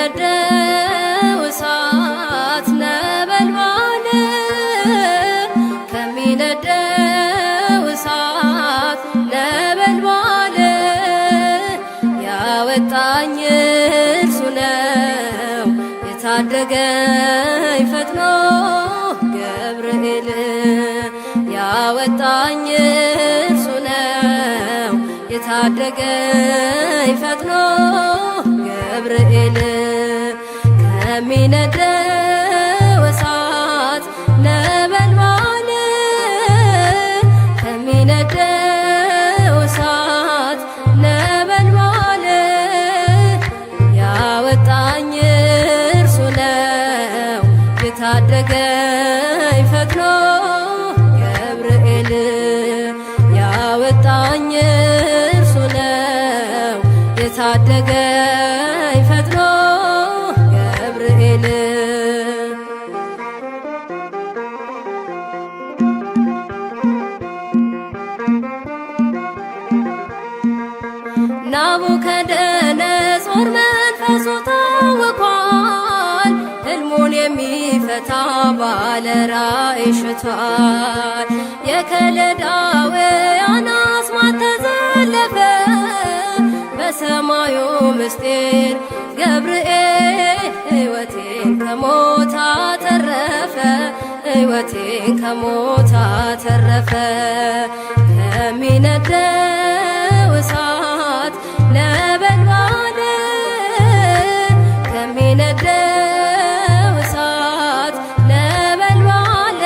ከሚነደው እሳት ነበልባል ከሚነደው እሳት ነበልባል ያወጣኝ እርሱ ነው የታደገኝ ፈጥኖ ገብርኤል ያወጣኝ እርሱ ነው የታደገኝ ፈጥኖ ገብርኤል ከሚነደው እሳት ነበልባል ከሚነደው እሳት ነበልባል ያወጣኝ እርሱ ነው የታደገኝ ፈጥኖ ገብርኤል ያወጣኝ እርሱ ነው የታደገኝ ፈጥኖ ገብርኤል ናቡከደነጾር መንፈሱ ታውኳል ሕልሙን የሚፈታ ባለ ራእይ ሽቷል የከለዳውያን አስማት ተዘለፈ በሰማዩ ምስጢር ገብርኤል ሕይወቴን ከሞት አተረፈ ሕይወቴን ከሞት አተረፈ ከሚነደው እሳት ነበልባል ከሚነደው እሳት ነበልባል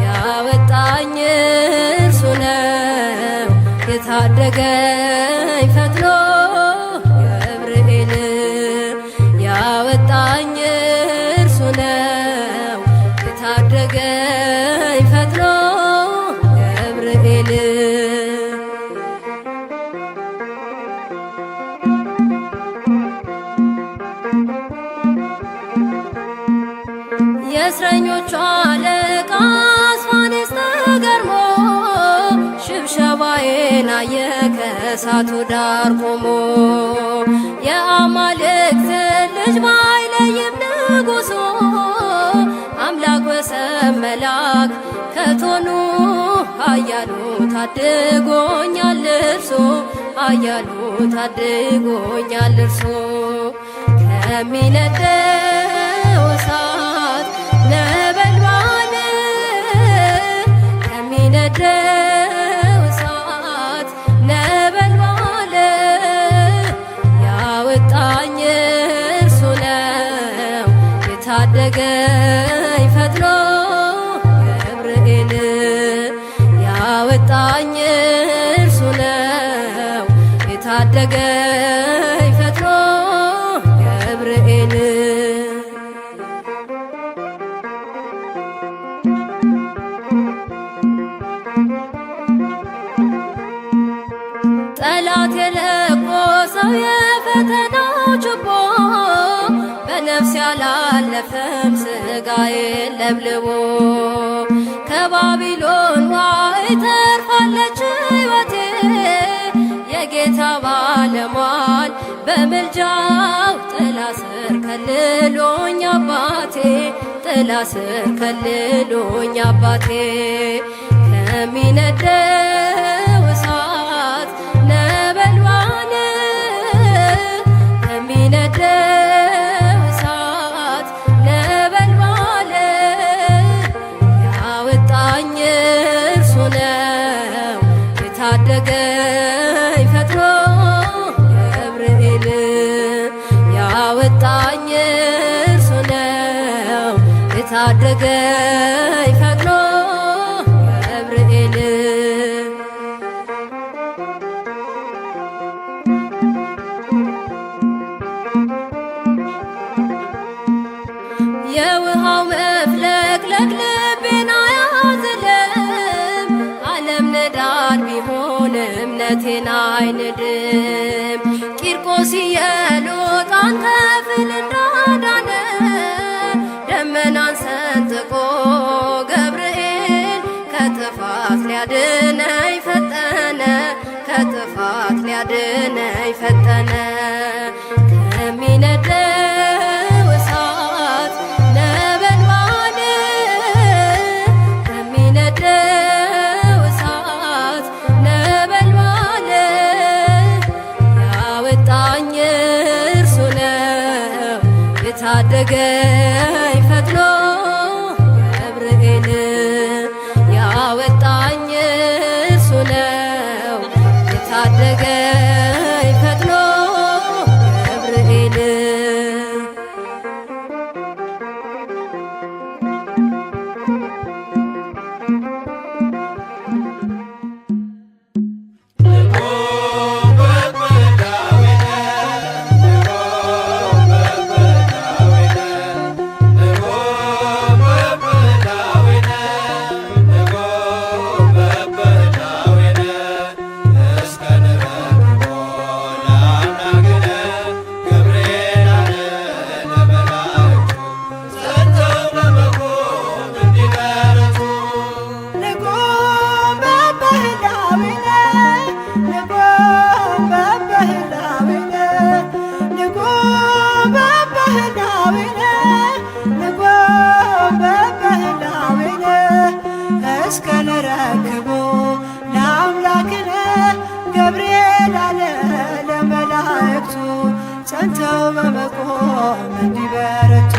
ያወጣኝ እርሱ ነው የታደገኝ ፈጥኖ ገብርኤል ያወጣኝ እርሱ ነው የታደገኝ ፈጥኖ ገብርኤል የእስረኞቹ አለቃ አስፋኔስ ተገርሞ ሽብሸባዬን አየ ከእሳቱ ዳር ቆሞ የአማልክት ልጅ ባይለይም ንጉሡ አምላክ ወሰብ መልአክ ከቶኑ ኃያሉ ታድጎኛል እርሱ ኃያሉ ታድጎኛል እርሱ ከሚነደው እሳት ነበልባል ከሚነደው እሳት ነበልባል ያወጣኝ እርሱ ነው የታደገኝ ፈጥኖ ገብርኤል ያወጣኝ እርሱ ነው የታደገኝ ፈጥኖ ገብርኤል ጠላት የለኮሰው የፈተናው ችቦ በነፍስ ያላለፈም ሥጋዬን ለብልቦ ከባቢሎን ዋይ ተርፋለች ሕይወቴ የጌታ ባለሟል በምልጃው ጥላ ስር ከልሎኝ አባቴ ጥላ ስር ከልሎኝ አባቴ ከሚነደው እሳት ነበልባል ከሚነደው እሳት ነበልባል ያወጣኝ እርሱ ነው የታደገኝ ፈጥኖ ገብርኤል ያወጣኝ እርሱ ነው የታደገኝ ፈጥኖ ገብርኤል የውሃው እምነቴን አይንድም። ቂርቆስ ኢየሉጣን ከፍል እንዳዳነ ደመናን ሰንጥቆ ገብርኤል ከጥፋት ሊያድነኝ ፈጠነ፣ ከጥፋት ሊያድነኝ ፈጠነ። ከሚነደው እሳት ነበልባል ከሚነደው እሳት ነበልባል ያወጣኝ እርሱ ነው የታደገኝ ፈጥኖ ገብርኤል ያወጣኝ እርሱ ነው የታደገኝ ፈጥኖ ገብርኤል። እስከንረክቦ ለአምላክነ ገብርኤል አለ ለመላእክቱ ጸንተው በመቆም እንዲበረቱ።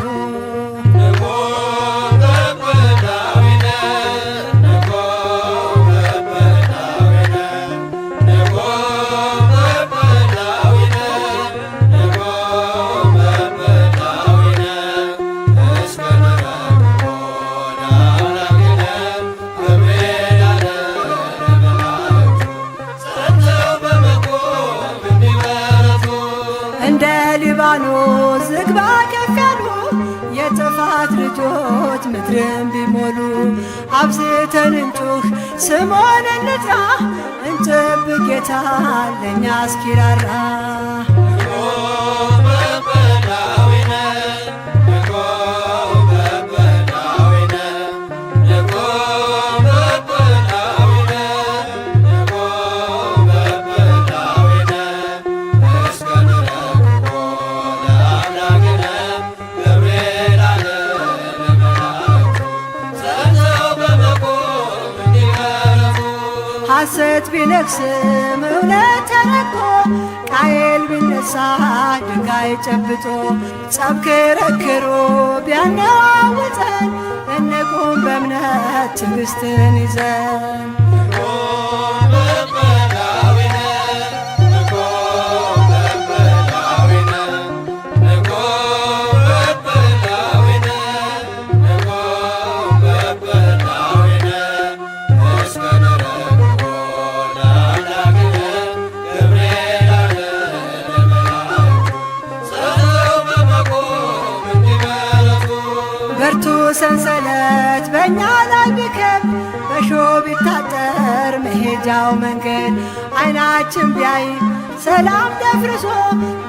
እንደ ሊባኖስ ዝግባ ከፍ ያሉ የጥፋት ልጆች ምድርን ቢሞሉ አብዝተን እንጩህ ስሙን እንጥራ እንጠብቅ ጌታ ለእኛ እስኪራራ። ሐሰት ቢነግስም እውነት ተረቆ ቃየል ቢነሳ ድንጋይ ጨብጦ ጸብ ክርክሩ ቢያነዋውጠን እንቁም በእምነት ትዕግስትን ይዘን። በርቱ ሰንሰለት በእኛ ላይ ቢከብ በሾህ ቢታጠር መሄጃው መንገድ ዓይናችን ቢያይ ሰላም ደፍርሶ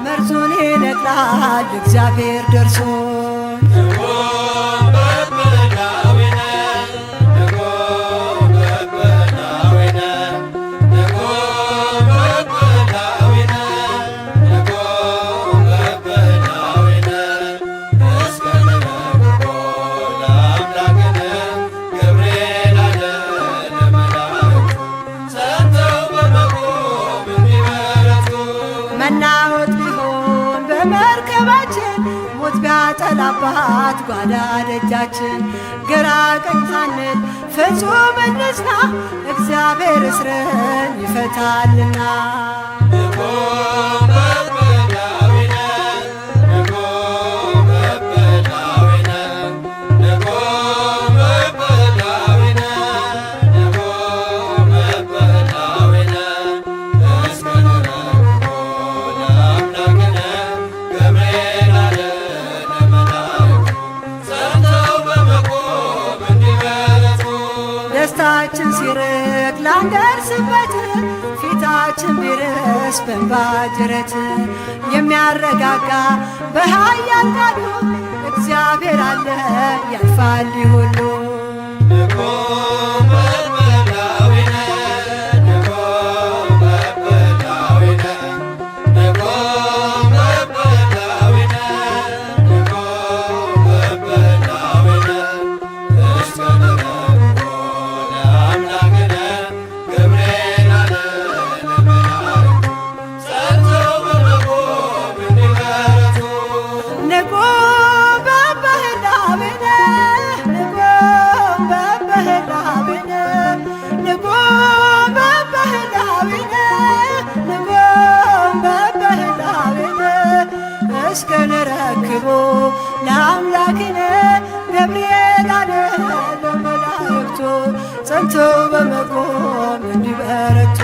መርዙን ይነቅላል እግዚአብሔር ደርሶ። መናወጥ ቢሆን በመርከባችን ሞት ቢያጠላባት ጓዳ ደጃችን ግራ ቀኝ ሳንል ፍጹም እንጽና እግዚአብሔር እስርን ይፈታልና። ደስታችን ሲርቅ ላንደርስበት ፊታ ነፍሳችን ቢርስ በእንባ ጅረት የሚያረጋጋ በኃያል ቃሉ እግዚአብሔር አለ ያልፋል ሁሉ። እስከንረክቦ ለአምላክነ ገብርኤል አለ ለመላእክቱ ጸንተው በመቆም እንዲበረቱ